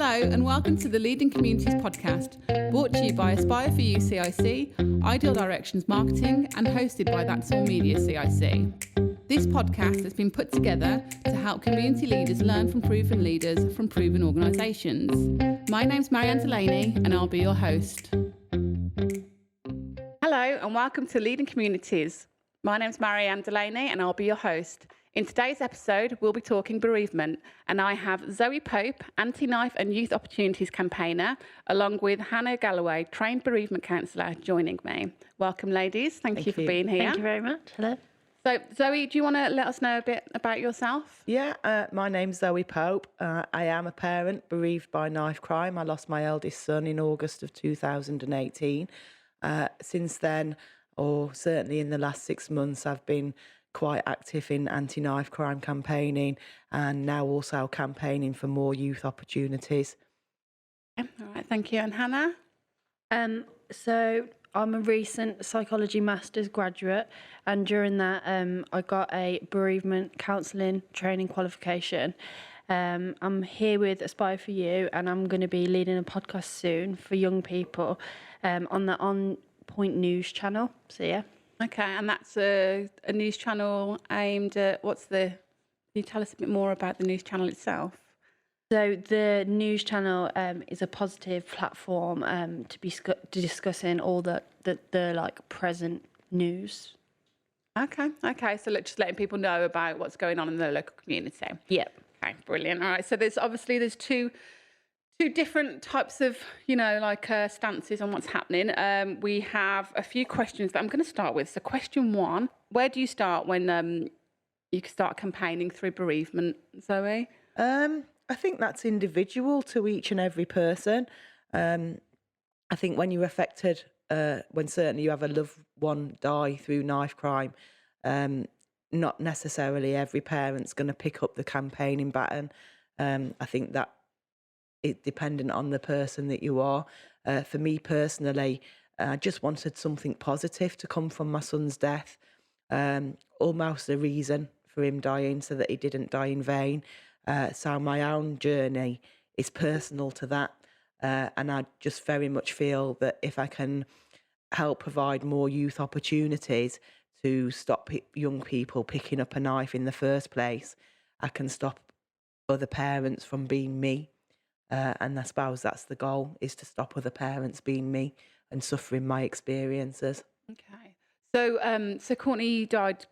Hello and welcome to the Leading Communities podcast, brought to you by Aspire for You CIC, Ideal Directions Marketing, and hosted by That's All Media CIC. This podcast has been put together to help community leaders learn from proven leaders from proven organisations. My name's Marianne Delaney and I'll be your host. Hello and welcome to Leading Communities. My name's Marianne Delaney and I'll be your host. In today's episode, we'll be talking bereavement, and I have Zoe Pope, anti-knife and youth opportunities campaigner, along with Hannah Galloway, trained bereavement counsellor, joining me. Welcome, ladies. Thank you for being here. Thank you very much. Hello. So, Zoe, do you want to let us know a bit about yourself? Yeah, my name's Zoe Pope. I am a parent bereaved by knife crime. I lost my eldest son in August of 2018. Since then, or certainly in the last 6 months, I've been quite active in anti-knife crime campaigning and now also campaigning for more youth opportunities. All right, thank you. And Hannah? So I'm a recent psychology master's graduate, and during that I got a bereavement counselling training qualification. I'm here with Aspire for You, and I'm going to be leading a podcast soon for young people on the On Point News channel. So yeah. Okay, and that's a news channel aimed at, can you tell us a bit more about the news channel itself? So the news channel is a positive platform to be discussing all the like present news. Okay, so just letting people know about what's going on in the local community. Yep. Okay, brilliant. All right, so there's two different types of, stances on what's happening. We have a few questions that I'm going to start with. So question one, where do you start when you start campaigning through bereavement, Zoe? I think that's individual to each and every person. I think when you're affected, when certainly you have a loved one die through knife crime, not necessarily every parent's going to pick up the campaigning baton. I think that it's dependent on the person that you are. For me personally, I just wanted something positive to come from my son's death, almost a reason for him dying so that he didn't die in vain. So my own journey is personal to that. And I just very much feel that if I can help provide more youth opportunities to stop young people picking up a knife in the first place, I can stop other parents from being me. And I suppose that's the goal, is to stop other parents being me and suffering my experiences. Okay. So Courtney died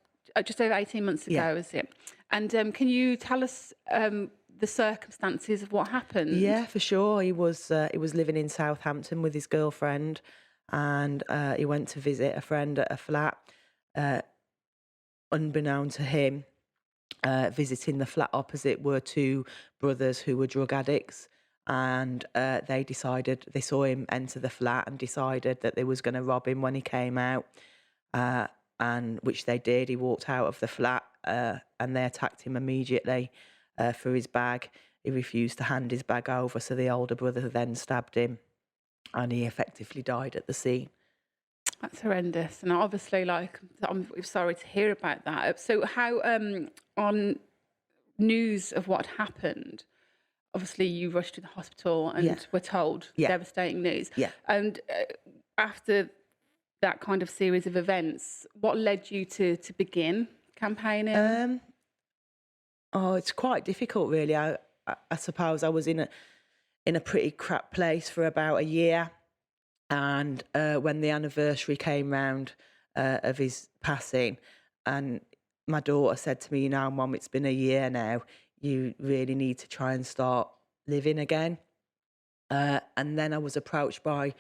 just over 18 months ago, is it? And can you tell us the circumstances of what happened? Yeah, for sure. He was living in Southampton with his girlfriend, and he went to visit a friend at a flat. Unbeknown to him, visiting the flat opposite were two brothers who were drug addicts. And they saw him enter the flat and decided that they was going to rob him when he came out, and which they did. He walked out of the flat and they attacked him immediately for his bag. He refused to hand his bag over, so the older brother then stabbed him and he effectively died at the scene. That's horrendous. And obviously, I'm sorry to hear about that. So how, on news of what happened, obviously, you rushed to the hospital and were told devastating news. Yeah. And after that kind of series of events, what led you to begin campaigning? It's quite difficult, really. I suppose I was in a pretty crap place for about a year, and when the anniversary came round of his passing, and my daughter said to me, Mum, it's been a year now. You really need to try and start living again. And then I was approached by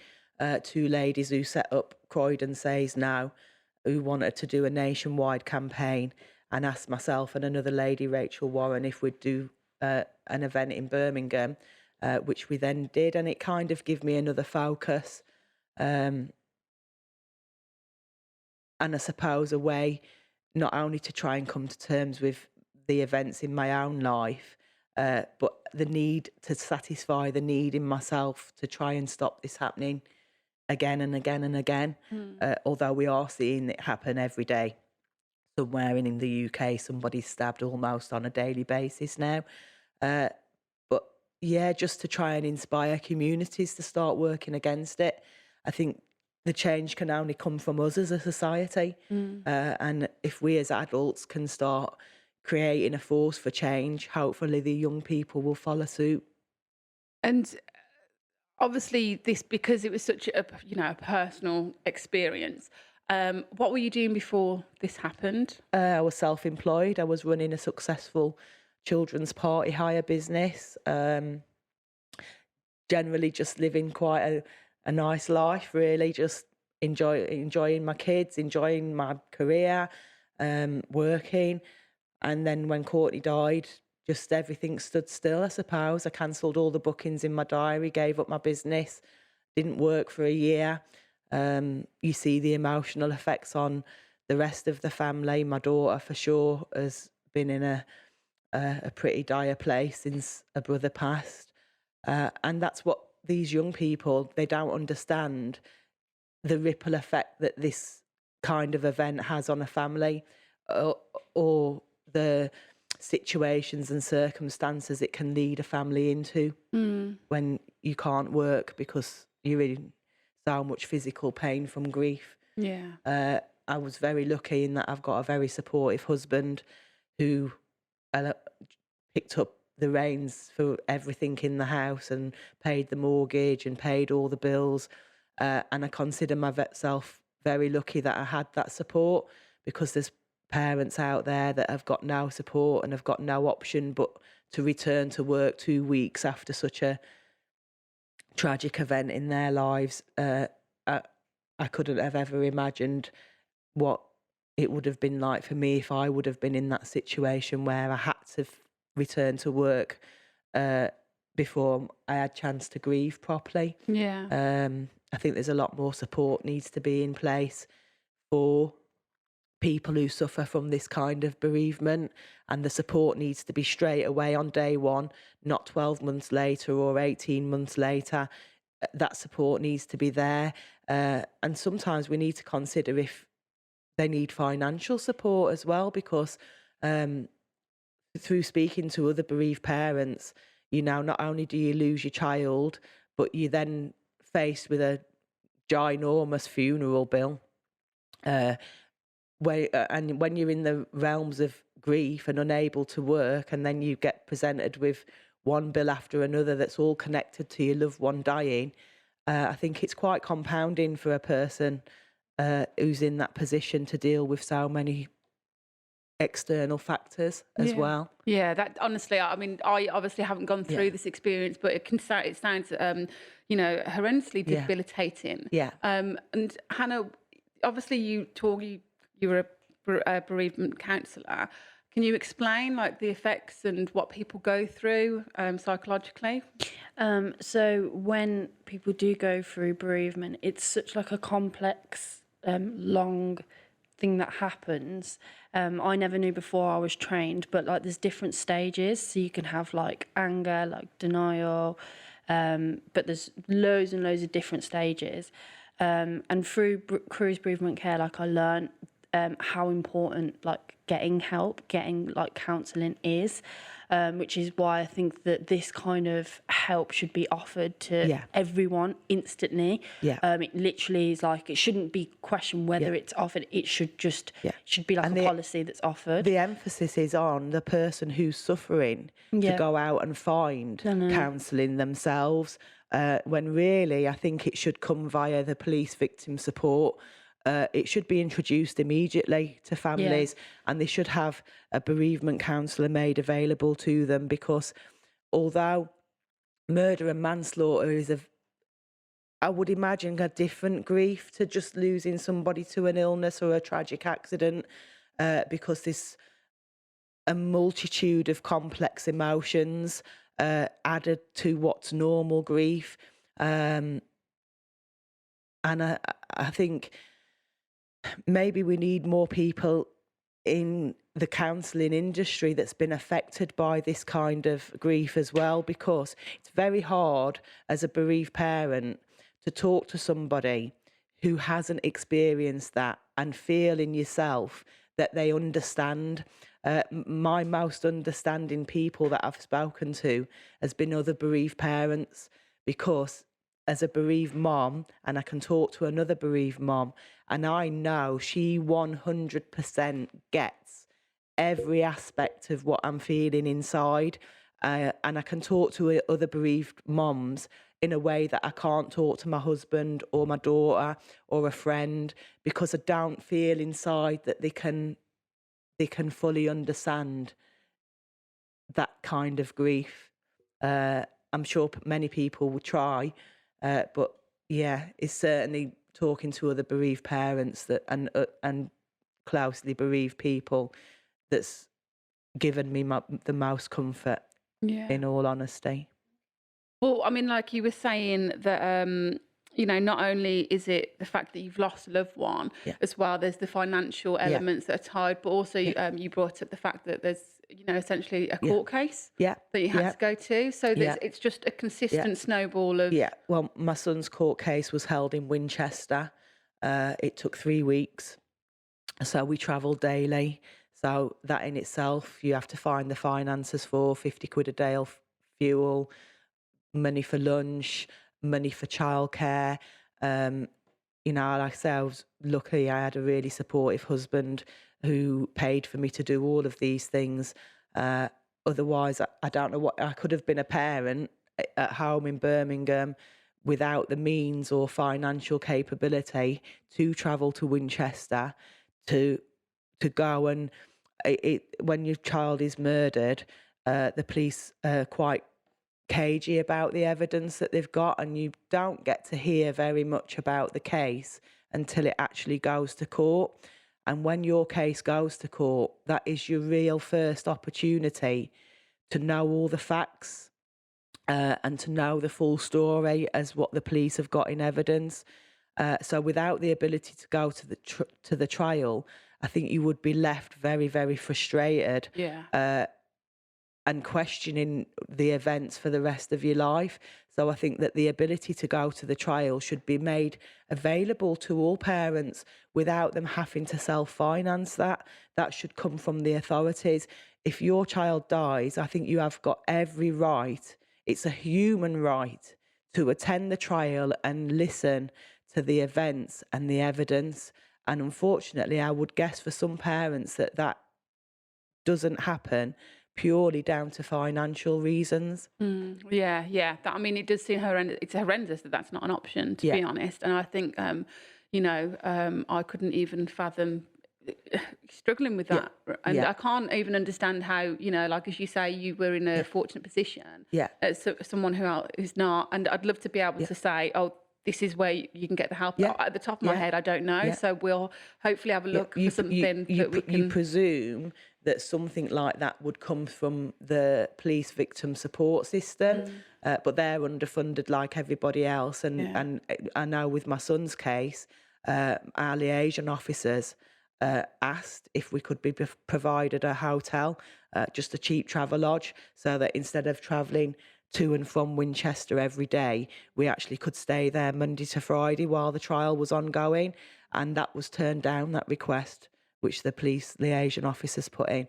two ladies who set up Croydon Says Now, who wanted to do a nationwide campaign, and asked myself and another lady, Rachel Warren, if we'd do an event in Birmingham, which we then did. And it kind of gave me another focus. And I suppose a way not only to try and come to terms with the events in my own life, but the need to satisfy the need in myself to try and stop this happening again and again and again. Although we are seeing it happen every day. Somewhere in the UK, somebody's stabbed almost on a daily basis now. But just to try and inspire communities to start working against it. I think the change can only come from us as a society. And if we as adults can start creating a force for change, hopefully the young people will follow suit. And obviously this, because it was such a, a personal experience, what were you doing before this happened? I was self-employed. I was running a successful children's party hire business. Generally just living quite a nice life, really, just enjoying my kids, enjoying my career, working. And then when Courtney died, just everything stood still, I suppose. I cancelled all the bookings in my diary, gave up my business, didn't work for a year. You see the emotional effects on the rest of the family. My daughter, for sure, has been in a pretty dire place since a brother passed. And that's what these young people, they don't understand the ripple effect that this kind of event has on a family, or the situations and circumstances it can lead a family into when you can't work because you're in so much physical pain from grief. Yeah. I was very lucky in that I've got a very supportive husband who picked up the reins for everything in the house and paid the mortgage and paid all the bills. And I consider myself very lucky that I had that support, because there's parents out there that have got no support and have got no option but to return to work 2 weeks after such a tragic event in their lives. I couldn't have ever imagined what it would have been like for me if I would have been in that situation where I had to return to work before I had chance to grieve properly. Yeah. I think there's a lot more support needs to be in place for people who suffer from this kind of bereavement, and the support needs to be straight away on day one, not 12 months later or 18 months later. That support needs to be there. And sometimes we need to consider if they need financial support as well, because through speaking to other bereaved parents, not only do you lose your child, but you're then faced with a ginormous funeral bill. And when you're in the realms of grief and unable to work, and then you get presented with one bill after another that's all connected to your loved one dying, I think it's quite compounding for a person who's in that position to deal with so many external factors as well. Yeah, that honestly, I mean, I obviously haven't gone through this experience, but it sounds horrendously debilitating. Yeah. And Hannah, obviously you were a bereavement counsellor. Can you explain like the effects and what people go through psychologically? So when people do go through bereavement, it's such like a complex, long thing that happens. I never knew before I was trained, but like there's different stages. So you can have like anger, like denial, but there's loads and loads of different stages. And through Crew's Bereavement Care, like I learned how important like getting help, getting like counselling is, which is why I think that this kind of help should be offered to everyone instantly. It literally is like, it shouldn't be questioned whether it's offered. It should just should be like a policy that's offered. The emphasis is on the person who's suffering to go out and find counselling themselves, when really I think it should come via the police victim support. It should be introduced immediately to families, and they should have a bereavement counsellor made available to them, because although murder and manslaughter is I would imagine a different grief to just losing somebody to an illness or a tragic accident, because there's a multitude of complex emotions added to what's normal grief. And I think maybe we need more people in the counselling industry that's been affected by this kind of grief as well, because it's very hard as a bereaved parent to talk to somebody who hasn't experienced that and feel in yourself that they understand. My most understanding people that I've spoken to has been other bereaved parents, because as a bereaved mom, and I can talk to another bereaved mom, and I know she 100% gets every aspect of what I'm feeling inside. And I can talk to other bereaved moms in a way that I can't talk to my husband or my daughter or a friend, because I don't feel inside that they can fully understand that kind of grief. I'm sure many people will try, but yeah, it's certainly talking to other bereaved parents that and closely bereaved people that's given me the most comfort, Yeah. in all honesty. Well, I mean, like you were saying that, not only is it the fact that you've lost a loved one Yeah. as well, there's the financial elements that are tied, but also you brought up the fact that there's, essentially a court case Yeah. that you had to go to. So it's just a consistent snowball of. Yeah. Well, my son's court case was held in Winchester. It took 3 weeks. So we travelled daily. So that in itself, you have to find the finances for 50 quid a day of fuel, money for lunch, money for childcare. Like I say, I was lucky. I had a really supportive husband who paid for me to do all of these things. Otherwise, I don't know what I could have been, a parent at home in Birmingham without the means or financial capability to travel to Winchester to go and when your child is murdered, the police are quite cagey about the evidence that they've got, and you don't get to hear very much about the case until it actually goes to court. And when your case goes to court, that is your real first opportunity to know all the facts and to know the full story as what the police have got in evidence. So without the ability to go to the trial, I think you would be left very, very frustrated. Yeah. And questioning the events for the rest of your life. So I think that the ability to go to the trial should be made available to all parents without them having to self-finance that. That should come from the authorities. If your child dies, I think you have got every right. It's a human right to attend the trial and listen to the events and the evidence. And unfortunately, I would guess for some parents that doesn't happen purely down to financial reasons. Yeah. It does seem horrendous. It's horrendous that that's not an option, to be honest. And I think, I couldn't even fathom struggling with that. And I can't even understand how, like as you say, you were in a fortunate position. As someone who's not. And I'd love to be able to say, oh, this is where you can get the help. At the top of my head, I don't know. So we'll hopefully have a look for something that we can. You presume that something like that would come from the police victim support system, but they're underfunded like everybody else. And I know with my son's case, our liaison officers asked if we could be provided a hotel, just a cheap travel lodge, so that instead of travelling to and from Winchester every day, we actually could stay there Monday to Friday while the trial was ongoing. And that was turned down, that request, which the police liaison officers put in.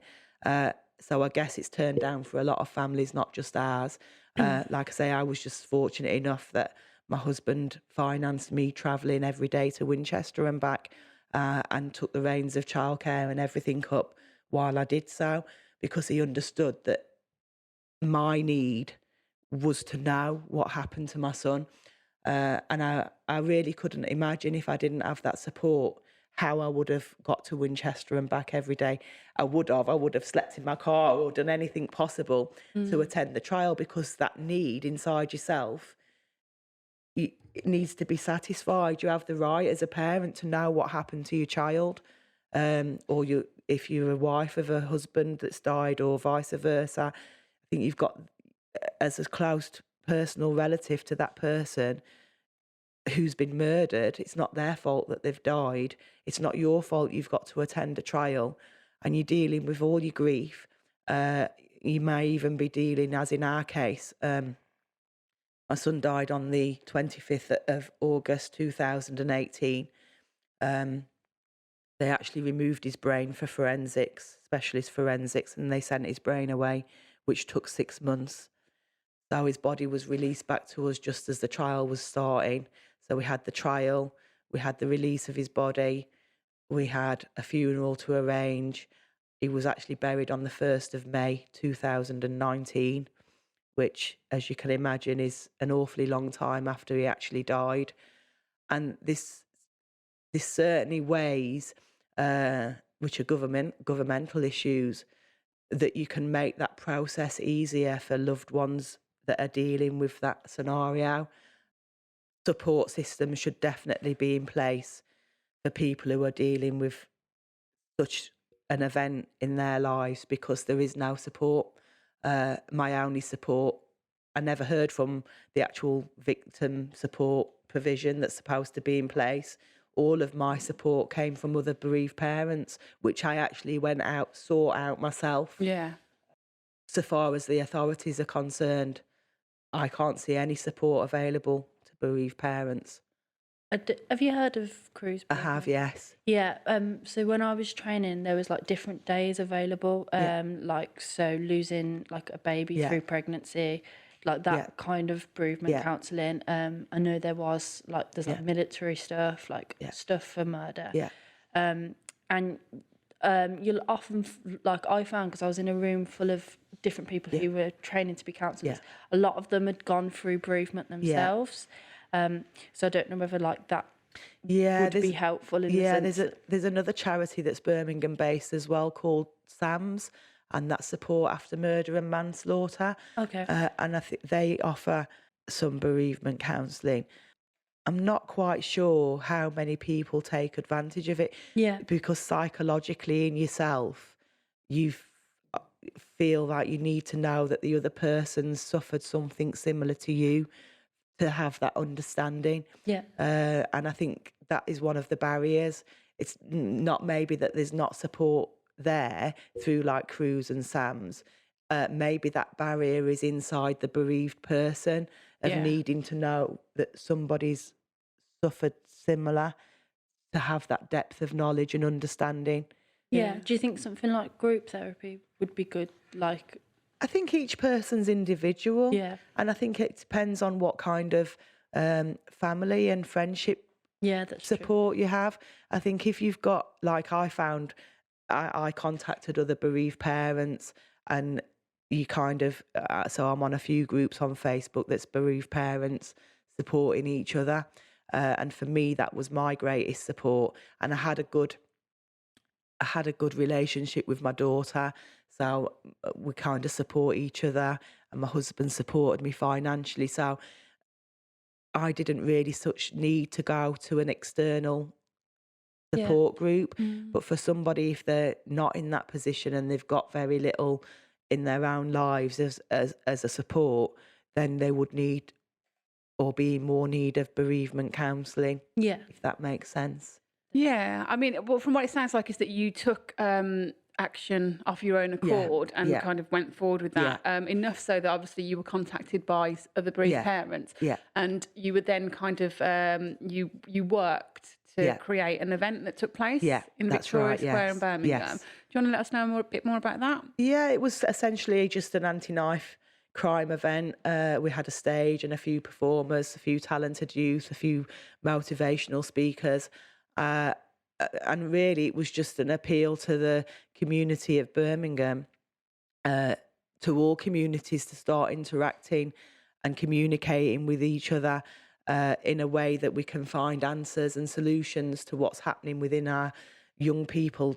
So I guess it's turned down for a lot of families, not just ours. Like I say, I was just fortunate enough that my husband financed me travelling every day to Winchester and back, and took the reins of childcare and everything up while I did so, because he understood that my need was to know what happened to my son. And I really couldn't imagine, if I didn't have that support, how I would have got to Winchester and back every day. I would have slept in my car or done anything possible to attend the trial, because that need inside yourself, it needs to be satisfied. You have the right as a parent to know what happened to your child, or if you're a wife of a husband that's died, or vice versa. I think you've got, as a close personal relative to that person who's been murdered, it's not their fault that they've died. It's not your fault you've got to attend a trial, and you're dealing with all your grief. You may even be dealing, as in our case, my son died on the 25th of August 2018. they actually removed his brain for forensics, specialist forensics, and they sent his brain away, which took 6 months. So his body was released back to us just as the trial was starting. So we had the trial, we had the release of his body, we had a funeral to arrange. He was actually buried on the 1st of May 2019, which, as you can imagine, is an awfully long time after he actually died. And this certainly weighs, which are governmental issues, that you can make that process easier for loved ones that are dealing with that scenario. Support systems should definitely be in place for people who are dealing with such an event in their lives, because there is no support. My only support, I never heard from the actual victim support provision that's supposed to be in place. All of my support came from other bereaved parents, which I actually went out, sought out myself. Yeah. So far as the authorities are concerned, I can't see any support available to bereaved parents. Have you heard of cruise I have, bereavement? yes. Yeah. So when I was training, there was like different days available. Like so losing like a baby Yeah. through pregnancy, like that Yeah. kind of bereavement Yeah. counselling. I know there's like Yeah. military stuff, like Yeah. stuff for murder. Yeah. And you'll often like I found, because I was in a room full of different people who were training to be counsellors. A lot of them had gone through bereavement themselves. So I don't know whether like that would be helpful in the sense. There's another charity that's Birmingham based as well called SAMS, and that's support after murder and manslaughter. Okay. And I think they offer some bereavement counselling. I'm not quite sure how many people take advantage of it. Yeah. Because psychologically in yourself, you feel like you need to know that the other person's suffered something similar to you to have that understanding. Yeah. And I think that is one of the barriers. It's not maybe that there's not support there through like Crews and SAMS. Maybe that barrier is inside the bereaved person of needing to know that somebody's suffered similar, to have that depth of knowledge and understanding. Yeah. Do you think something like group therapy would be good? Like, I think each person's individual. Yeah. And I think it depends on what kind of family and friendship that's support you have. I think if you've got, like I found, I contacted other bereaved parents, and you kind of, so I'm on a few groups on Facebook that's bereaved parents supporting each other. And for me, that was my greatest support. And I had a good relationship with my daughter. So we kind of support each other, and my husband supported me financially. So I didn't really such need to go to an external support group. But for somebody, if they're not in that position and they've got very little in their own lives as a support, then they would need or be in more need of bereavement counselling. Yeah. If that makes sense. Yeah. I mean, well, from what it sounds like is that you took action off your own accord and kind of went forward with that. Enough so that obviously you were contacted by other bereaved parents. Yeah. And you would then kind of, you worked to create an event that took place in Victoria Square in Birmingham. Yes. Do you want to let us know a bit more about that? Yeah, it was essentially just an anti-knife crime event. We had a stage and a few performers, a few talented youth, a few motivational speakers. And really it was just an appeal to the community of Birmingham, to all communities, to start interacting and communicating with each other in a way that we can find answers and solutions to what's happening within our young people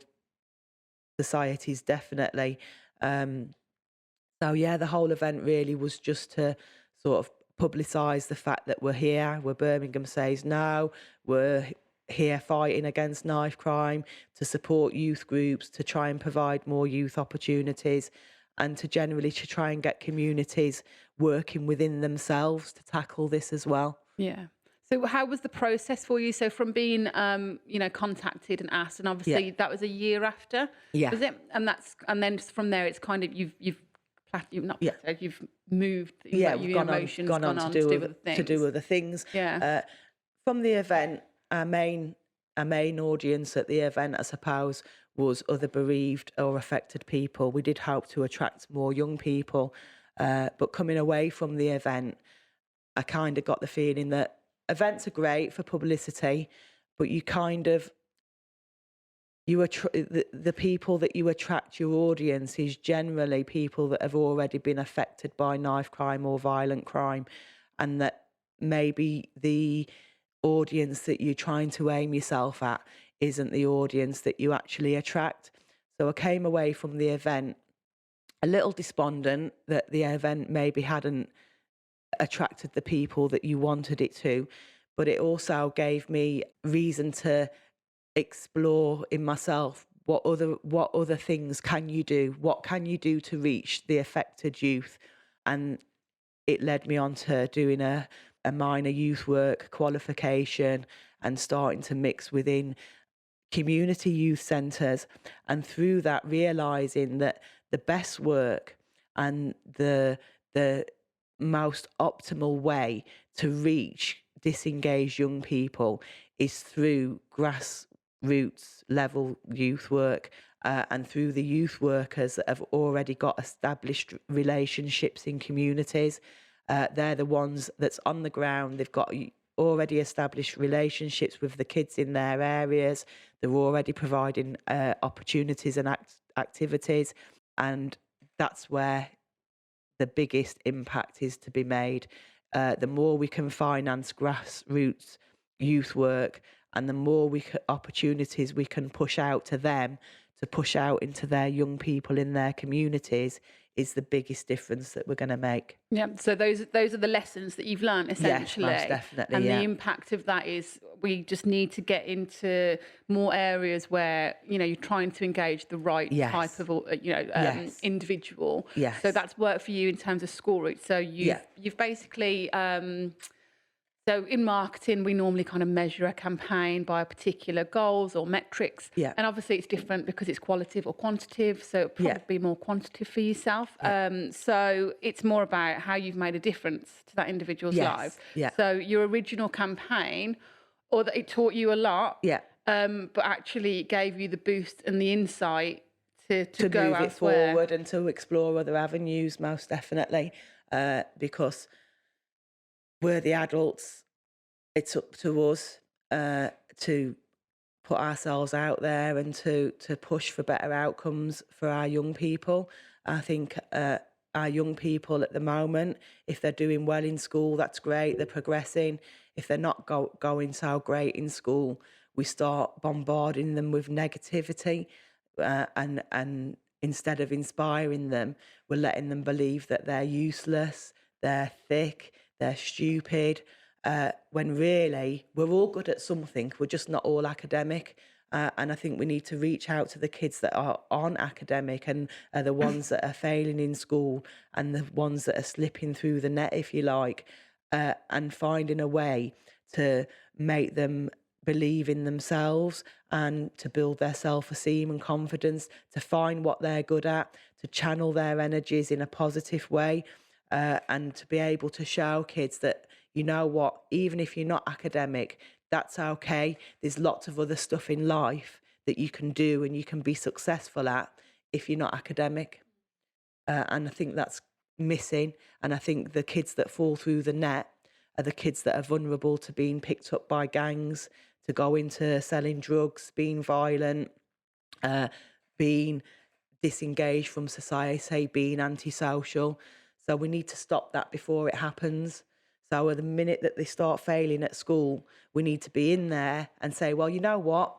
societies, definitely. So yeah, the whole event really was just to sort of publicise the fact that we're here, we're Birmingham Says No, we're here fighting against knife crime, to support youth groups, to try and provide more youth opportunities, and to generally to try and get communities working within themselves to tackle this as well. Yeah. So how was the process for you? So from being, contacted and asked, and obviously that was a year after, was it? And then from there, it's kind of you've moved. Yeah, your emotions gone on to do other things. To do other things. Yeah. From the event, our main our main audience at the event, I suppose, was other bereaved or affected people. We did hope to attract more young people, but coming away from the event, I kind of got the feeling that events are great for publicity, but you kind of the people that you attract, your audience, is generally people that have already been affected by knife crime or violent crime, and that maybe the audience that you're trying to aim yourself at isn't the audience that you actually attract. So I came away from the event a little despondent that the event maybe hadn't attracted the people that you wanted it to, but it also gave me reason to explore in myself what other things can you do, what can you do to reach the affected youth. And it led me on to doing a minor youth work qualification and starting to mix within community youth centres, and through that realising that the best work and the most optimal way to reach disengaged young people is through grassroots level youth work, and through the youth workers that have already got established relationships in communities. They're the ones that's on the ground. They've got already established relationships with the kids in their areas. They're already providing opportunities and activities, and that's where the biggest impact is to be made. The more we can finance grassroots youth work, and the more opportunities we can push out to them to push out into their young people in their communities, is the biggest difference that we're going to make. Yeah, so those are the lessons that you've learned, essentially. Yes, most definitely. And the impact of that is we just need to get into more areas where, you're trying to engage the right type of, individual. Yes. So that's worked for you in terms of school routes. So you've basically... So in marketing, we normally kind of measure a campaign by particular goals or metrics. Yeah. And obviously it's different because it's qualitative or quantitative. So it'll probably be more quantitative for yourself. Yeah. So it's more about how you've made a difference to that individual's life. Yeah. So your original campaign, or that it taught you a lot, but actually it gave you the boost and the insight to go move elsewhere. It forward and to explore other avenues, most definitely, because we're the adults. It's up to us to put ourselves out there and to push for better outcomes for our young people. I think our young people at the moment, if they're doing well in school, that's great, they're progressing. If they're not going so great in school, we start bombarding them with negativity, and instead of inspiring them, we're letting them believe that they're useless, they're thick, they're stupid, when really we're all good at something, we're just not all academic. And I think we need to reach out to the kids that aren't academic and are the ones that are failing in school and the ones that are slipping through the net, if you like, and finding a way to make them believe in themselves and to build their self-esteem and confidence, to find what they're good at, to channel their energies in a positive way. And to be able to show kids that, you know what, even if you're not academic, that's okay. There's lots of other stuff in life that you can do and you can be successful at if you're not academic. And I think that's missing. And I think the kids that fall through the net are the kids that are vulnerable to being picked up by gangs, to go into selling drugs, being violent, being disengaged from society, being antisocial. So we need to stop that before it happens. So at the minute that they start failing at school, we need to be in there and say, well, you know what?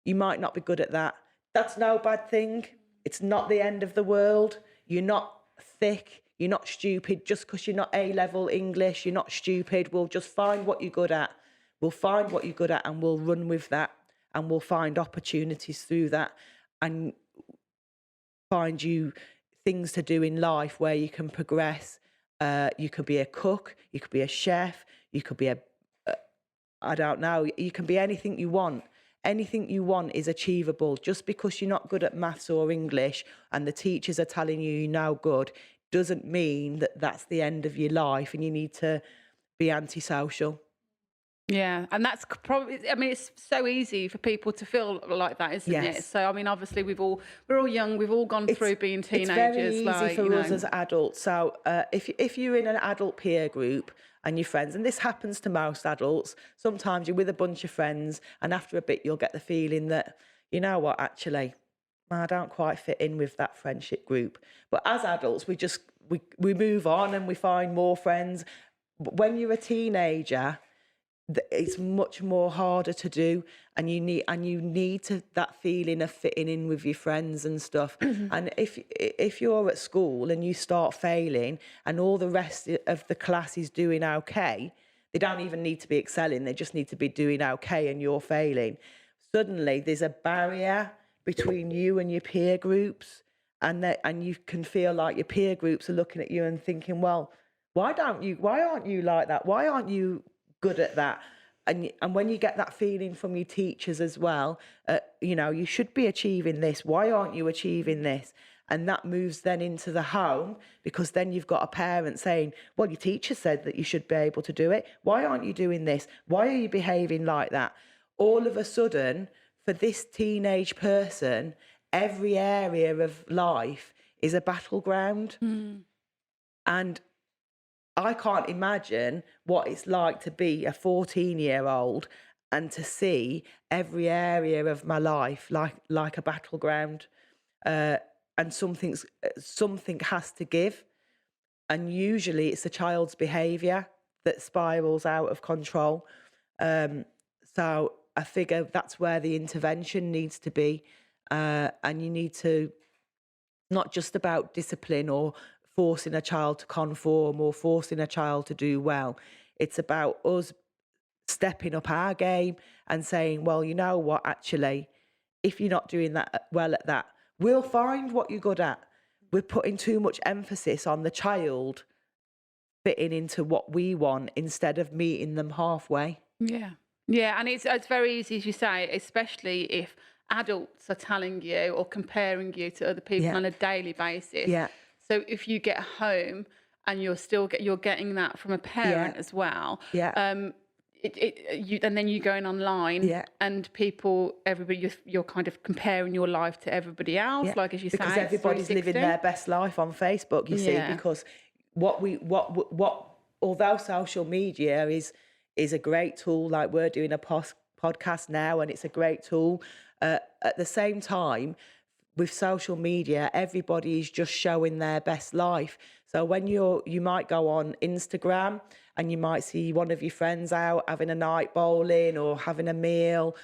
You might not be good at that. That's no bad thing. It's not the end of the world. You're not thick. You're not stupid. Just because you're not A-level English, you're not stupid. We'll just find what you're good at. We'll find what you're good at and we'll run with that. And we'll find opportunities through that and find you things to do in life where you can progress. You could be a cook, you could be a chef, you could be I don't know, you can be anything you want. Anything you want is achievable. Just because you're not good at maths or English and the teachers are telling you you're no good doesn't mean that that's the end of your life and you need to be antisocial. Yeah, and that's probably, I mean, it's so easy for people to feel like that, isn't it? Yes. So, I mean, obviously we're all young, we've all gone through being teenagers. It's very easy like, for you us know. as adults. So if you're in an adult peer group and your friends, and this happens to most adults, sometimes you're with a bunch of friends and after a bit you'll get the feeling that, you know what, actually, I don't quite fit in with that friendship group. But as adults, we move on and we find more friends. But when you're a teenager, it's much more harder to do, and you need to that feeling of fitting in with your friends and stuff. And if you're at school and you start failing and all the rest of the class is doing okay, they don't even need to be excelling, they just need to be doing okay, and you're failing. Suddenly there's a barrier between you and your peer groups, and you can feel like your peer groups are looking at you and thinking, well, why aren't you like that? Why aren't you good at that? And when you get that feeling from your teachers as well, you know, you should be achieving this. Why aren't you achieving this? And that moves then into the home, because then you've got a parent saying, well, your teacher said that you should be able to do it. Why aren't you doing this? Why are you behaving like that? All of a sudden, for this teenage person, every area of life is a battleground. And I can't imagine what it's like to be a 14-year-old and to see every area of my life like a battleground. And something has to give. And usually it's the child's behaviour that spirals out of control. So I figure that's where the intervention needs to be. And you need to, not just about discipline or forcing a child to conform or forcing a child to do well. It's about us stepping up our game and saying, well, you know what, actually, if you're not doing that well at that, we'll find what you're good at. We're putting too much emphasis on the child fitting into what we want instead of meeting them halfway. Yeah. Yeah, and it's very easy, as you say, especially if adults are telling you or comparing you to other people on a daily basis. Yeah. So if you get home and you're getting that from a parent as well. Yeah. And then you're going online and everybody, you're kind of comparing your life to everybody else, like as you say, because everybody's living their best life on Facebook, you see, because although social media is a great tool, like we're doing a podcast now, and it's a great tool, at the same time, with social media, everybody is just showing their best life. So when you might go on Instagram and you might see one of your friends out having a night bowling or having a meal,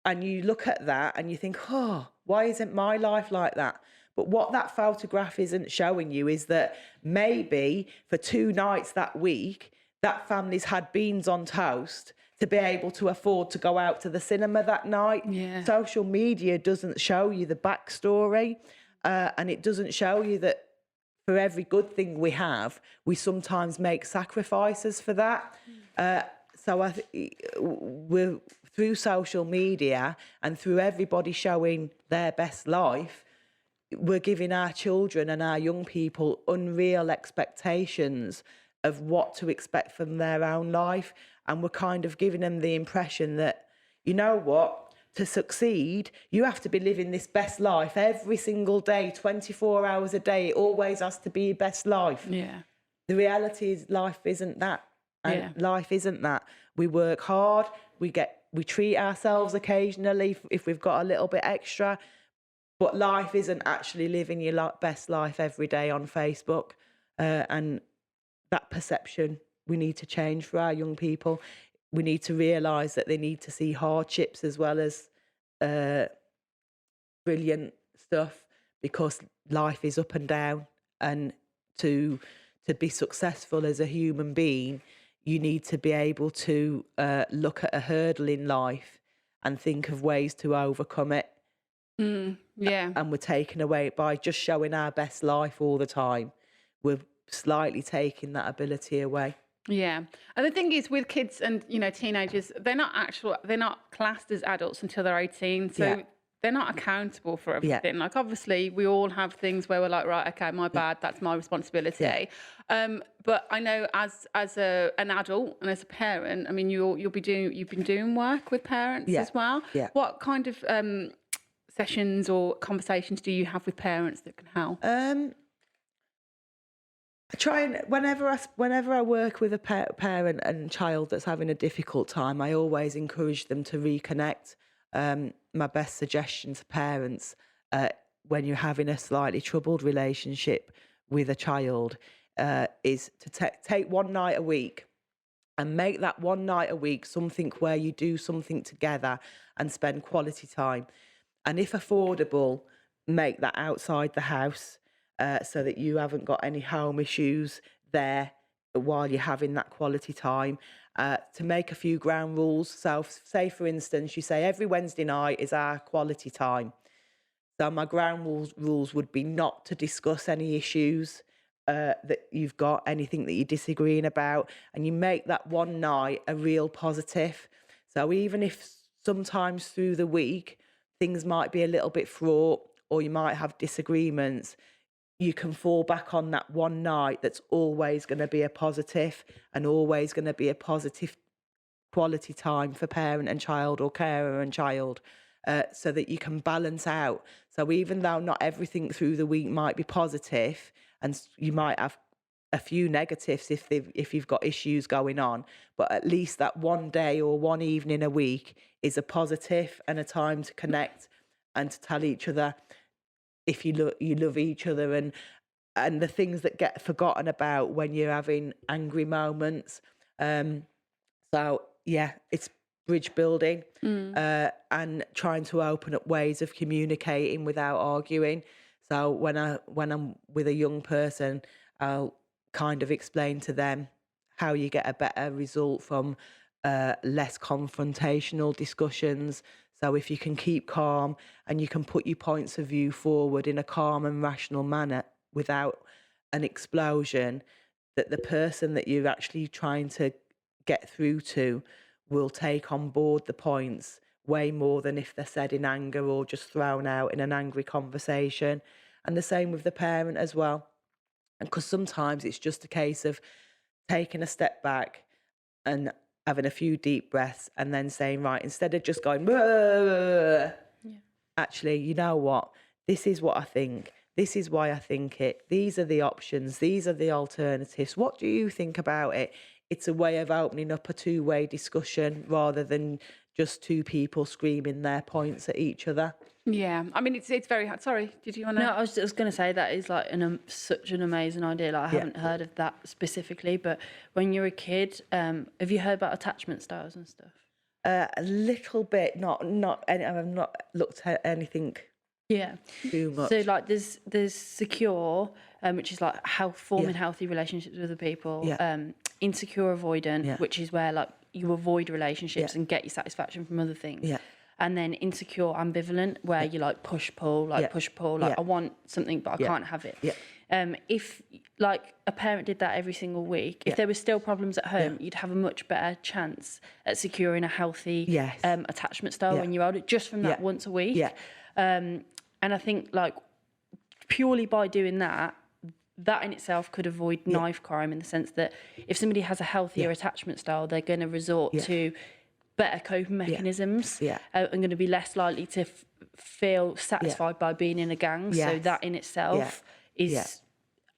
and you look at that and you think, oh, why isn't my life like that? But what that photograph isn't showing you is that maybe for 2 nights that week, that family's had beans on toast to be able to afford to go out to the cinema that night. Yeah. Social media doesn't show you the backstory, and it doesn't show you that for every good thing we have, we sometimes make sacrifices for that. So we're through social media and through everybody showing their best life, we're giving our children and our young people unreal expectations of what to expect from their own life. And we're kind of giving them the impression that, you know what, to succeed, you have to be living this best life every single day, 24 hours a day. It always has to be your best life. Yeah. The reality is life isn't that. And life isn't that. We work hard, we treat ourselves occasionally if we've got a little bit extra, but life isn't actually living your best life every day on Facebook. And that perception we need to change for our young people. We need to realise that they need to see hardships as well as brilliant stuff, because life is up and down, and to be successful as a human being, you need to be able to look at a hurdle in life and think of ways to overcome it. And we're taken away by just showing our best life all the time. We're slightly taking that ability away. Yeah. And the thing is, with kids and, teenagers, they're not classed as adults until they're 18. So they're not accountable for Yeah. everything. Like, obviously, we all have things where we're like, right, okay, my bad, that's my responsibility. But I know as an adult and as a parent, I mean, you've been doing work with parents as well. Yeah. What kind of sessions or conversations do you have with parents that can help? I try and whenever I work with a parent and child that's having a difficult time, I always encourage them to reconnect. My best suggestion to parents when you're having a slightly troubled relationship with a child is to take one night a week and make that one night a week something where you do something together and spend quality time. And if affordable, make that outside the house so that you haven't got any home issues there while you're having that quality time. To make a few ground rules. So say, for instance, you say every Wednesday night is our quality time. So my ground rules would be not to discuss any issues that you've got, anything that you're disagreeing about, and you make that one night a real positive. So even if sometimes through the week things might be a little bit fraught or you might have disagreements, you can fall back on that one night that's always going to be a positive and always going to be a positive quality time for parent and child or carer and child. So that you can balance out. So even though not everything through the week might be positive, and you might have a few negatives if you've got issues going on, but at least that one day or one evening a week is a positive and a time to connect and to tell each other if you love each other and the things that get forgotten about when you're having angry moments. So yeah, it's bridge building and trying to open up ways of communicating without arguing. So when I'm with a young person, I'll kind of explain to them how you get a better result from less confrontational discussions. So if you can keep calm and you can put your points of view forward in a calm and rational manner without an explosion, that the person that you're actually trying to get through to will take on board the points way more than if they're said in anger or just thrown out in an angry conversation. And the same with the parent as well. And because sometimes it's just a case of taking a step back and having a few deep breaths and then saying, right, instead of just going, actually, you know what? This is what I think. This is why I think it. These are the options. These are the alternatives. What do you think about it? It's a way of opening up a two-way discussion rather than just two people screaming their points at each other. Yeah, I mean, it's very hard. Sorry, did you want to? No, I was going to say that is like such an amazing idea. Like, I haven't heard of that specifically, but when you're a kid, have you heard about attachment styles and stuff? A little bit, not any. I've not looked at anything. Yeah. Too much. So like there's secure, which is like forming healthy relationships with other people. Yeah. Insecure avoidant, which is where like you avoid relationships and get your satisfaction from other things. Yeah. And then insecure ambivalent, where you like push pull, I want something but I can't have it. Yeah. If like a parent did that every single week, if there were still problems at home, you'd have a much better chance at securing a healthy attachment style when you're older, just from that once a week. Yeah. And I think like purely by doing that in itself could avoid knife crime, in the sense that if somebody has a healthier attachment style, they're going to resort to better coping mechanisms and going to be less likely to feel satisfied by being in a gang. So that in itself is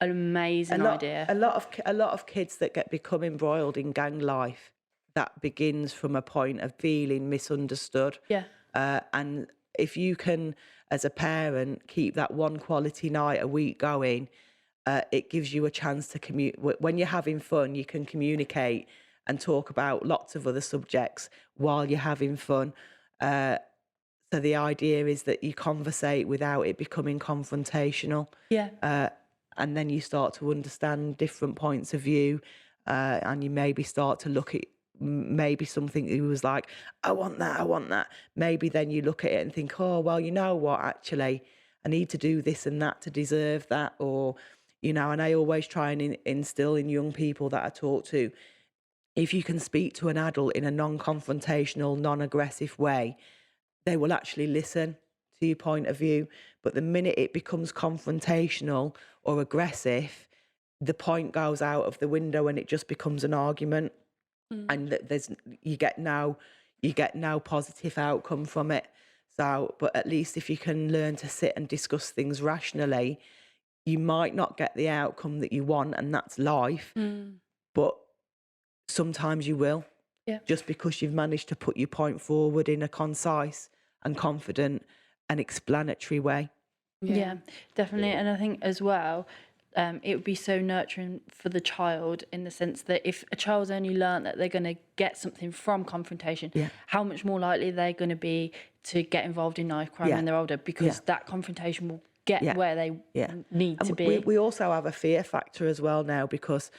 an amazing idea. A lot of kids that become embroiled in gang life, that begins from a point of feeling misunderstood. And if you can, as a parent, keep that one quality night a week going, it gives you a chance to when you're having fun, you can communicate and talk about lots of other subjects while you're having fun. So the idea is that you conversate without it becoming confrontational. And then you start to understand different points of view, and you maybe start to look at maybe something that was like, I want that. Maybe then you look at it and think, oh, well, you know what, actually, I need to do this and that to deserve that. Or, you know, and I always try and instill in young people that I talk to, if you can speak to an adult in a non-confrontational, non-aggressive way, they will actually listen to your point of view. But the minute it becomes confrontational or aggressive, the point goes out of the window and it just becomes an argument. And you get no positive outcome from it. So, but at least if you can learn to sit and discuss things rationally, you might not get the outcome that you want, and that's life. But sometimes you will, just because you've managed to put your point forward in a concise and confident and explanatory way. Yeah, definitely. And I think as well, it would be so nurturing for the child, in the sense that if a child's only learnt that they're going to get something from confrontation, how much more likely they're going to be to get involved in knife crime when they're older, because that confrontation will get where they need to be. We also have a fear factor as well now, because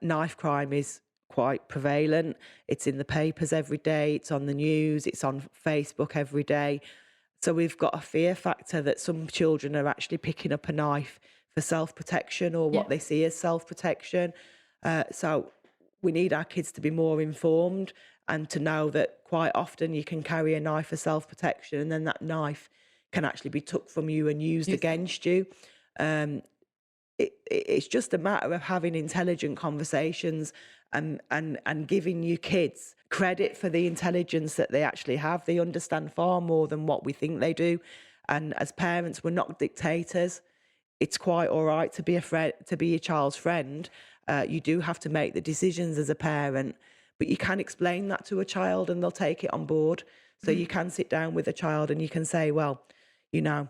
knife crime is quite prevalent. It's in the papers every day, it's on the news, it's on Facebook every day. So we've got a fear factor that some children are actually picking up a knife for self-protection, or what they see as self-protection. So we need our kids to be more informed and to know that quite often you can carry a knife for self-protection, and then that knife can actually be took from you and used against you. It's just a matter of having intelligent conversations and giving your kids credit for the intelligence that they actually have. They understand far more than what we think they do. And as parents, we're not dictators. It's quite all right to be a friend, to be your child's friend. You do have to make the decisions as a parent, but you can explain that to a child and they'll take it on board. So you can sit down with a child and you can say, well, you know,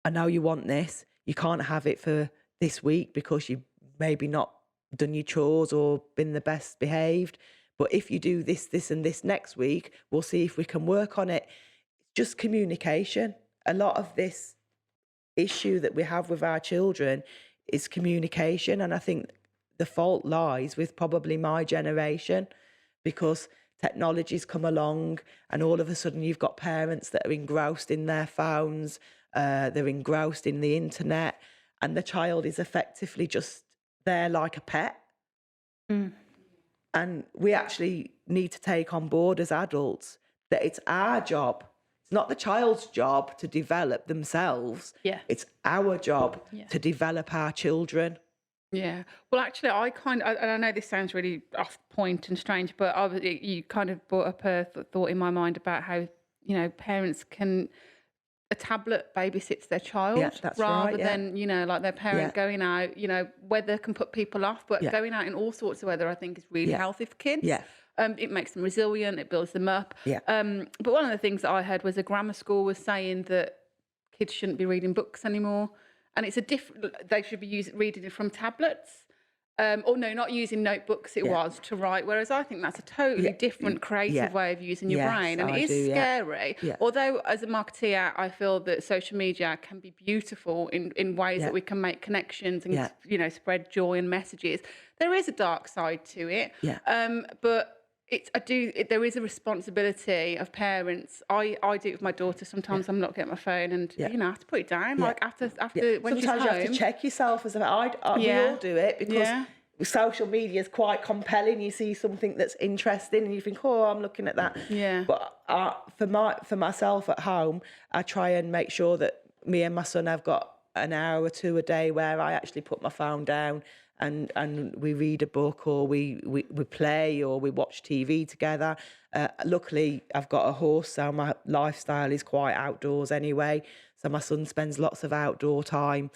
I know you want this. You can't have it for this week because you've maybe not done your chores or been the best behaved. But if you do this, this and this next week, we'll see if we can work on it. Just communication. A lot of this issue that we have with our children is communication. And I think the fault lies with probably my generation, because technology's come along and all of a sudden you've got parents that are engrossed in their phones, they're engrossed in the internet, and the child is effectively just there like a pet. And we actually need to take on board as adults that it's our job. It's not the child's job to develop themselves. It's our job to develop our children. Yeah. Well, actually, and I know this sounds really off point and strange, but you kind of brought up a thought in my mind about how, you know, parents can, a tablet babysits their child rather than, you know, like their parent going out. You know, weather can put people off, but going out in all sorts of weather, I think, is really healthy for kids. It makes them resilient, it builds them up. But one of the things that I heard was a grammar school was saying that kids shouldn't be reading books anymore. And it's they should be reading it from tablets. Or no, not using notebooks to write. Whereas I think that's a totally different creative way of using your brain. And it is scary. Although as a marketeer, I feel that social media can be beautiful in ways that we can make connections and, you know, spread joy and messages. There is a dark side to it. But there is a responsibility of parents. I do it with my daughter. Sometimes I'm not getting my phone, and you know, I have to put it down. Like after when she's home. Sometimes you have to check yourself as we all do it, because social media is quite compelling. You see something that's interesting, and you think, "Oh, I'm looking at that." But for myself at home, I try and make sure that me and my son have got an hour or two a day where I actually put my phone down. And we read a book, or we play, or we watch TV together. Luckily, I've got a horse, so my lifestyle is quite outdoors anyway. So my son spends lots of outdoor time.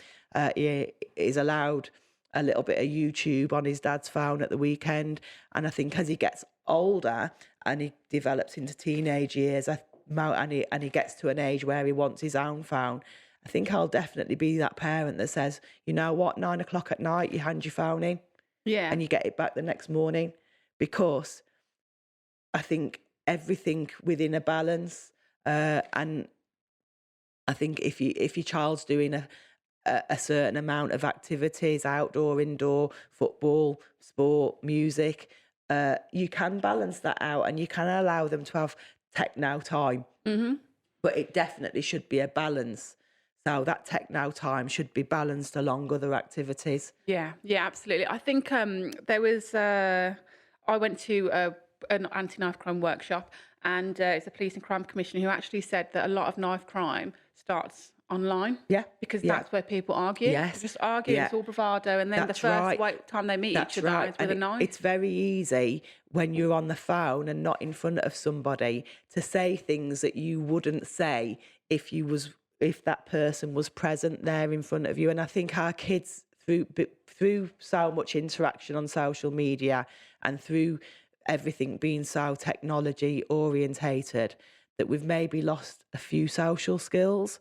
He is allowed a little bit of YouTube on his dad's phone at the weekend. And I think as he gets older and he develops into teenage years, and he gets to an age where he wants his own phone, I think I'll definitely be that parent that says, you know what, 9 o'clock at night, you hand your phone in and you get it back the next morning. Because I think everything within a balance. And I think if your child's doing a certain amount of activities, outdoor, indoor, football, sport, music, you can balance that out and you can allow them to have techno time. But it definitely should be a balance. So that techno time should be balanced along other activities. Yeah, absolutely. I think there was, I went to an anti-knife crime workshop, and it's a police and crime commissioner who actually said that a lot of knife crime starts online. Yeah. Because Yeah. that's where people argue. Yes. They just argue, Yeah. it's all bravado, and then That's the first right. time they meet That's each other right. is with a knife. It's very easy when you're on the phone and not in front of somebody to say things that you wouldn't say if that person was present there in front of you. And I think our kids, through so much interaction on social media and through everything being so technology orientated, that we've maybe lost a few social skills.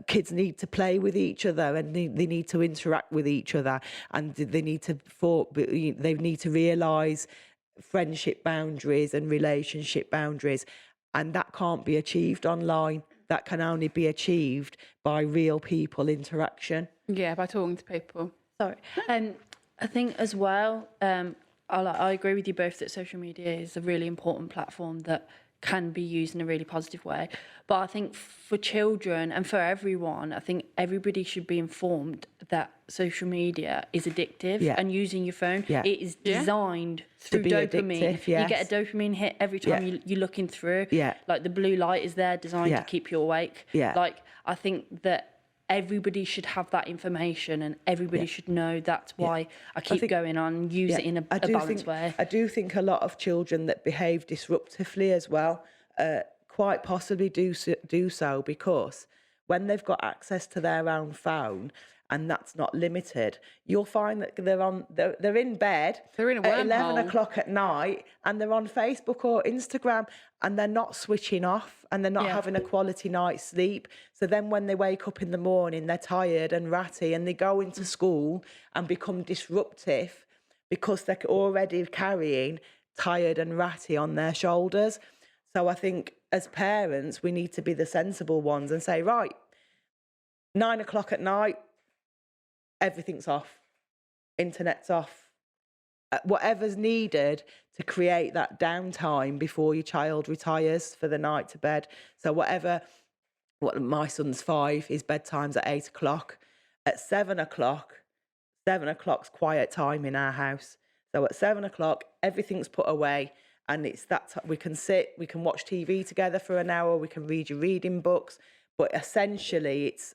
Kids need to play with each other, and they need to interact with each other, and they need to realise friendship boundaries and relationship boundaries, and that can't be achieved online. That can only be achieved by real people interaction. Yeah, by talking to people. Sorry. I think as well, I agree with you both that social media is a really important platform that can be used in a really positive way. But I think for children and for everyone, I think everybody should be informed that social media is addictive. Yeah. And using your phone, Yeah. it is designed through be dopamine. addictive, yes. You get a dopamine hit every time you're looking through. Yeah. Like the blue light is there designed to keep you awake. Yeah. Like I think that everybody should have that information, and everybody should know that's why I keep going on and use it in a balanced way. I do think a lot of children that behave disruptively as well quite possibly do so because when they've got access to their own phone, and that's not limited, you'll find that they're in bed They're in a at 11 wormhole. o'clock at night, and they're on Facebook or Instagram, and they're not switching off, and they're not having a quality night's sleep. So then when they wake up in the morning, they're tired and ratty, and they go into school and become disruptive because they're already carrying tired and ratty on their shoulders. So I think as parents, we need to be the sensible ones and say, right, 9 o'clock at night, everything's off, internet's off, whatever's needed to create that downtime before your child retires for the night to bed. So what my son's 5, his bedtime's at 8 o'clock. At 7 o'clock's quiet time in our house. So at 7 o'clock, everything's put away, and it's that we can we can watch TV together for an hour, we can read your reading books, but essentially it's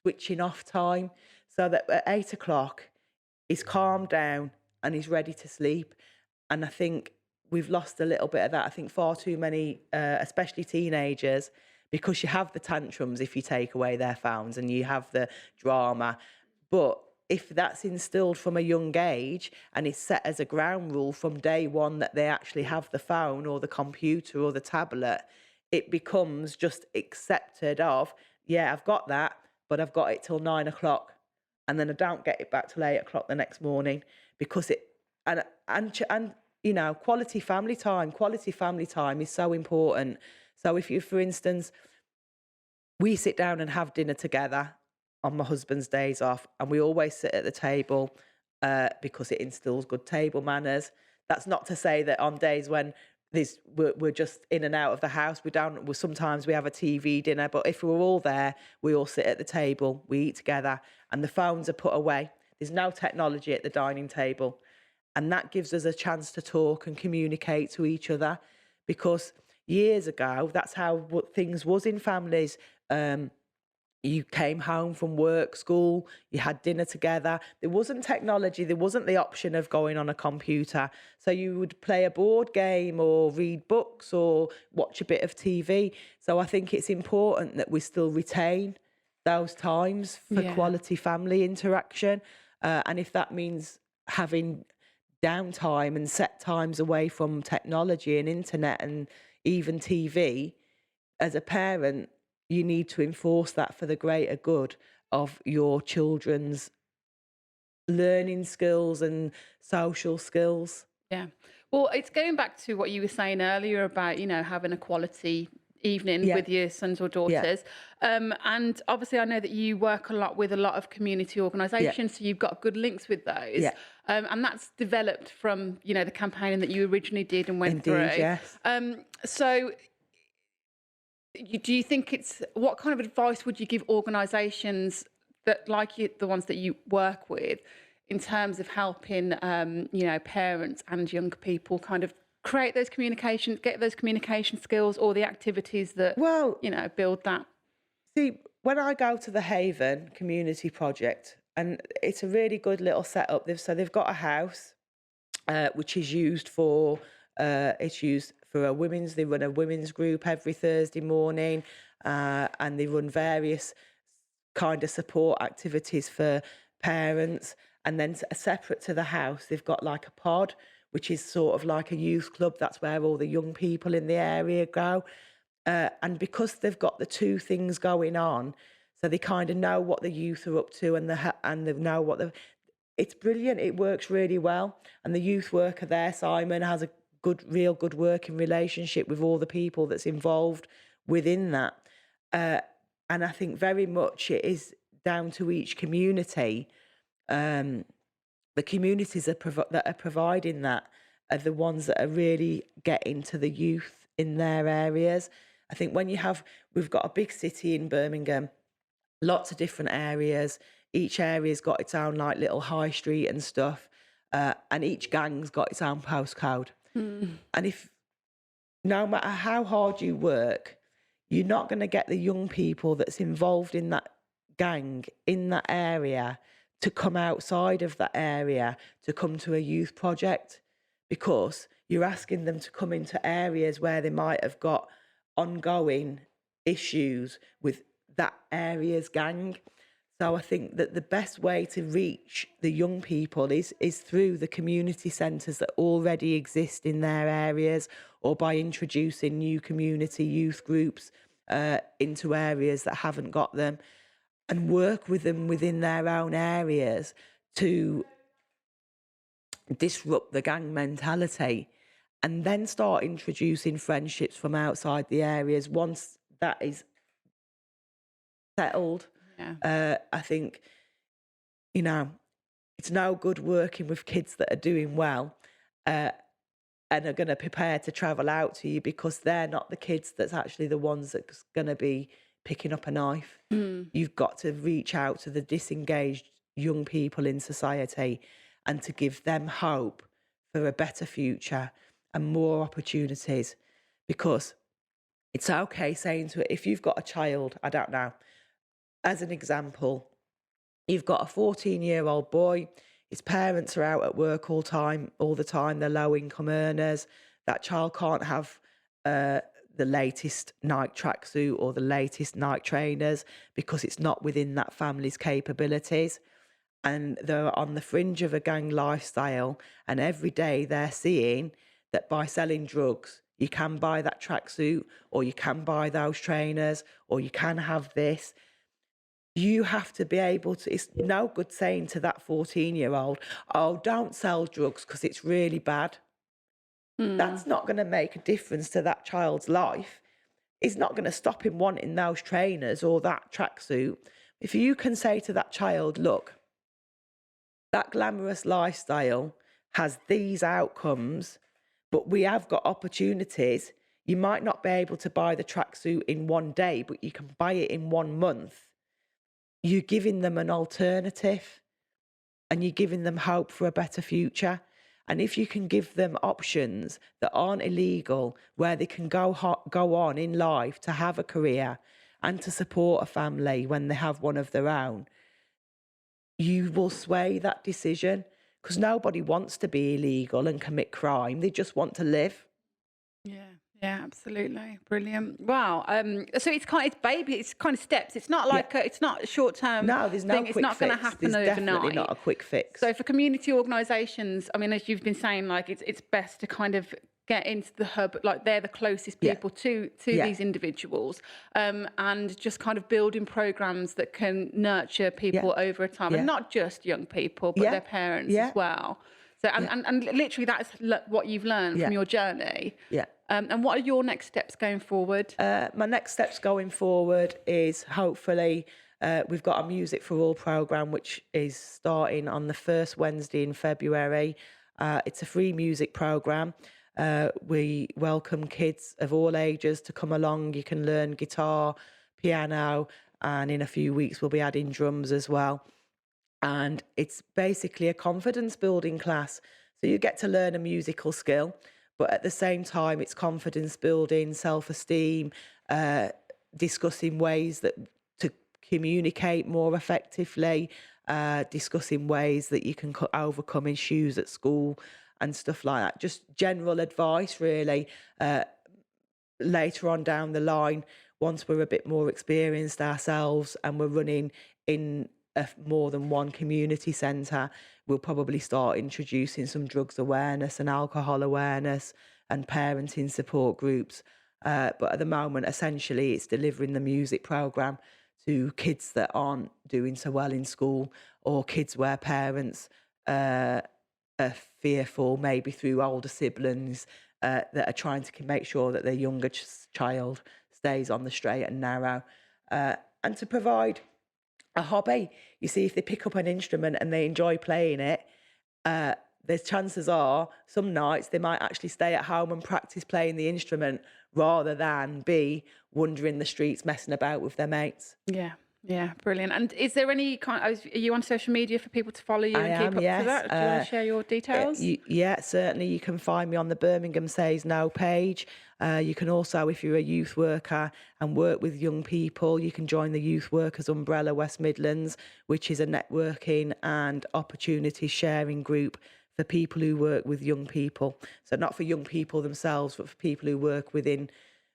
switching off time, so that at 8 o'clock he's calmed down and he's ready to sleep. And I think we've lost a little bit of that. I think far too many, especially teenagers, because you have the tantrums if you take away their phones and you have the drama. But if that's instilled from a young age and is set as a ground rule from day one that they actually have the phone or the computer or the tablet, it becomes just accepted of, yeah, I've got that, but I've got it till 9 o'clock, and then I don't get it back till 8 o'clock the next morning, because and you know, quality family time is so important. So if you, for instance, we sit down and have dinner together on my husband's days off, and we always sit at the table because it instills good table manners. That's not to say that on days when we're just in and out of the house, sometimes we have a TV dinner, but if we're all there, we all sit at the table, we eat together, and the phones are put away. There's no technology at the dining table, and that gives us a chance to talk and communicate to each other, because years ago, that's how things was in families. You came home from work, school, you had dinner together. There wasn't technology, there wasn't the option of going on a computer. So you would play a board game or read books or watch a bit of TV. So I think it's important that we still retain those times for quality family interaction. And if that means having downtime and set times away from technology and internet and even TV, as a parent, you need to enforce that for the greater good of your children's learning skills and social skills. Yeah. Well, it's going back to what you were saying earlier about, you know, having a quality evening with your sons or daughters. And obviously I know that you work a lot with a lot of community organisations, so you've got good links with those. And that's developed from, you know, the campaigning that you originally did and went through. Yes. So do you think what kind of advice would you give organisations that, like the ones that you work with, in terms of helping, you know, parents and young people kind of create those communications, get those communication skills, or the activities that, Well, build that? see, when I go to the Haven Community Project, and it's a really good little setup. They've got a house which is used for they run a women's group every Thursday morning, and they run various kind of support activities for parents. And then separate to the house, they've got like a pod, which is sort of like a youth club. That's where all the young people in the area go. And because they've got the two things going on, so they kind of know what the youth are up to, and they know what the. It's brilliant. It works really well. And the youth worker there, Simon, has a real good working relationship with all the people that's involved within that. And I think very much it is down to each community. The communities that are providing that are the ones that are really getting to the youth in their areas. I think we've got a big city in Birmingham, lots of different areas. Each area's got its own like little high street and stuff, and each gang's got its own postcode. And if no matter how hard you work, you're not going to get the young people that's involved in that gang in that area to come outside of that area to come to a youth project, because you're asking them to come into areas where they might have got ongoing issues with that area's gang. So I think that the best way to reach the young people is through the community centres that already exist in their areas, or by introducing new community youth groups into areas that haven't got them, and work with them within their own areas to disrupt the gang mentality, and then start introducing friendships from outside the areas once that is settled. I think, it's no good working with kids that are doing well and are going to prepare to travel out to you, because they're not the kids that's actually the ones that's going to be picking up a knife. You've got to reach out to the disengaged young people in society and to give them hope for a better future and more opportunities. Because it's okay saying to it, if you've got a child, I don't know, as an example, you've got a 14-year-old boy, his parents are out at work all the time, they're low-income earners. That child can't have the latest Nike tracksuit or the latest Nike trainers because it's not within that family's capabilities. And they're on the fringe of a gang lifestyle, and every day they're seeing that by selling drugs, you can buy that tracksuit, or you can buy those trainers, or you can have this. You have to be able to, it's no good saying to that 14-year-old, oh, don't sell drugs because it's really bad. That's not going to make a difference to that child's life. It's not going to stop him wanting those trainers or that tracksuit. If you can say to that child, look, that glamorous lifestyle has these outcomes, but we have got opportunities. You might not be able to buy the tracksuit in one day, but you can buy it in 1 month. You're giving them an alternative, and you're giving them hope for a better future. And if you can give them options that aren't illegal, where they can go on in life to have a career and to support a family when they have one of their own, you will sway that decision, because nobody wants to be illegal and commit crime. They just want to live. Yeah, absolutely. Brilliant. Wow. So it's kind of steps. It's not like it's not a short term. No, there's no thing. quick It's not going to fix. happen There's overnight. definitely not a quick fix. So for community organisations, I mean, as you've been saying, like it's best to kind of get into the hub, like they're the closest people to these individuals, and just kind of building programs that can nurture people over time, and not just young people, but their parents as well. So and literally that's what you've learned from your journey. And what are your next steps going forward? My next steps going forward is hopefully we've got a Music for All programme, which is starting on the first Wednesday in February. It's a free music programme. We welcome kids of all ages to come along. You can learn guitar, piano, and in a few weeks we'll be adding drums as well. And it's basically a confidence building class. So you get to learn a musical skill, But at the same time, it's confidence building, self-esteem, discussing ways that to communicate more effectively, discussing ways that you can overcome issues at school and stuff like that. Just general advice, really. Later on down the line, once we're a bit more experienced ourselves and we're running in more than one community centre, we'll probably start introducing some drugs awareness and alcohol awareness and parenting support groups. But at the moment, essentially, it's delivering the music programme to kids that aren't doing so well in school, or kids where parents are fearful, maybe through older siblings, that are trying to make sure that their younger child stays on the straight and narrow, and to provide a hobby. You see, if they pick up an instrument and they enjoy playing it, there's chances are some nights they might actually stay at home and practice playing the instrument rather than be wandering the streets messing about with their mates. Yeah, brilliant. And is there any are you on social media for people to follow you and keep up to that? Do you want to share your details? Yeah, certainly. You can find me on the Birmingham Says No page. You can also, if you're a youth worker and work with young people, you can join the Youth Workers Umbrella West Midlands, which is a networking and opportunity sharing group for people who work with young people. So not for young people themselves, but for people who work within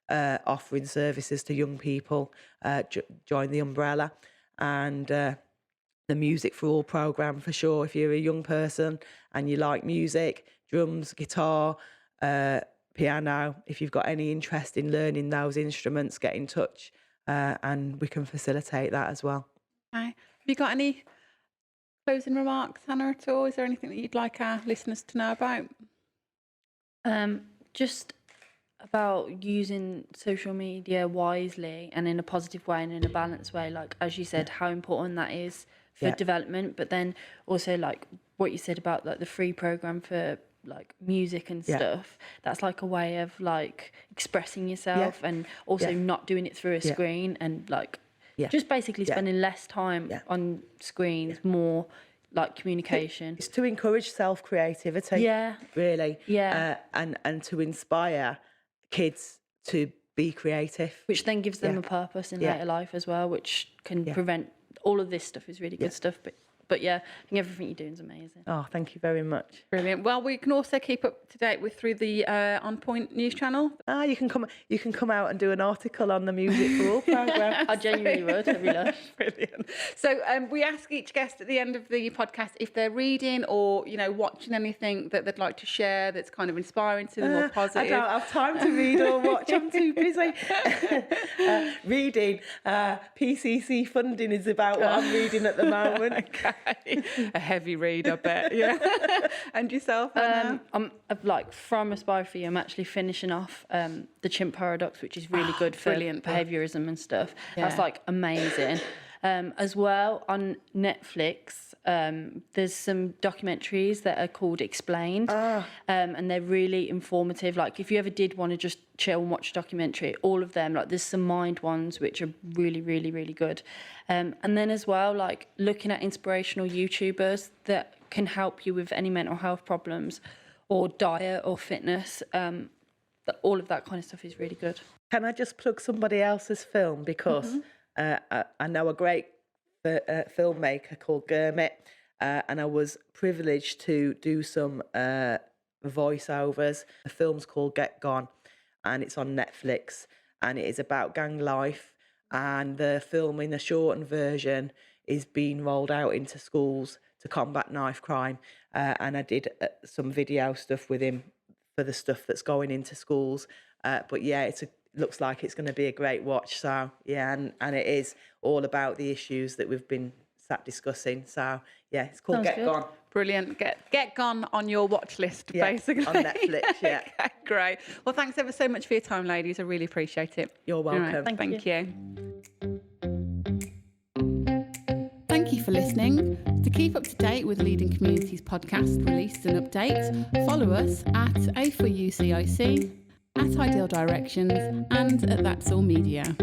offering services to young people. Join the umbrella. And the Music for All programme, for sure. If you're a young person and you like music, drums, guitar, piano, if you've got any interest in learning those instruments, get in touch and we can facilitate that as well. Okay. Have you got any closing remarks, Hannah, at all? Is there anything that you'd like our listeners to know about? Just about using social media wisely and in a positive way and in a balanced way, like as you said, how important that is for development, but then also like what you said about like the free program for like music and stuff. That's like a way of like expressing yourself and also not doing it through a screen and like just basically spending less time on screens, more like communication. It's to encourage self-creativity, really, and to inspire kids to be creative, which then gives them a purpose in later life as well, which can prevent all of this stuff. Is really good stuff, but yeah, I think everything you're doing is amazing. Oh, thank you very much. Brilliant. Well, we can also keep up to date through the On Point news channel. You can come out and do an article on the Music for All programme. I genuinely would. I'd be lush. Brilliant. So we ask each guest at the end of the podcast if they're reading or watching anything that they'd like to share that's kind of inspiring to them or positive. I don't have time to read or watch. I'm too busy. Reading. PCC funding is about what I'm reading at the moment. Okay. A heavy read, I bet. Yeah. And yourself, Hannah? I'm like from Aspire for You. I'm actually finishing off the Chimp Paradox, which is really good for behaviourism and stuff. That's like amazing. As well on Netflix, there's some documentaries that are called Explained, and they're really informative. Like if you ever did want to just chill and watch a documentary, all of them, like there's some mind ones which are really, really, really good. And then as well, like looking at inspirational YouTubers that can help you with any mental health problems or diet or fitness. All of that kind of stuff is really good. Can I just plug somebody else's film? Because I know a great filmmaker called Gurmit, and I was privileged to do some voiceovers. The film's called Get Gone, and it's on Netflix, and it is about gang life. And the film, in the shortened version, is being rolled out into schools to combat knife crime. And I did some video stuff with him for the stuff that's going into schools. But yeah, looks like it's going to be a great watch. So yeah, and it is all about the issues that we've been sat discussing. So yeah, it's called Get Gone. Brilliant. Get Gone on your watch list, basically. On Netflix, yeah. Okay, great. Well, thanks ever so much for your time, ladies. I really appreciate it. You're welcome. Right, thank you. Thank you for listening. To keep up to date with Leading Communities podcast releases and updates, follow us at A4UCIC, at Ideal Directions, and at That's All Media.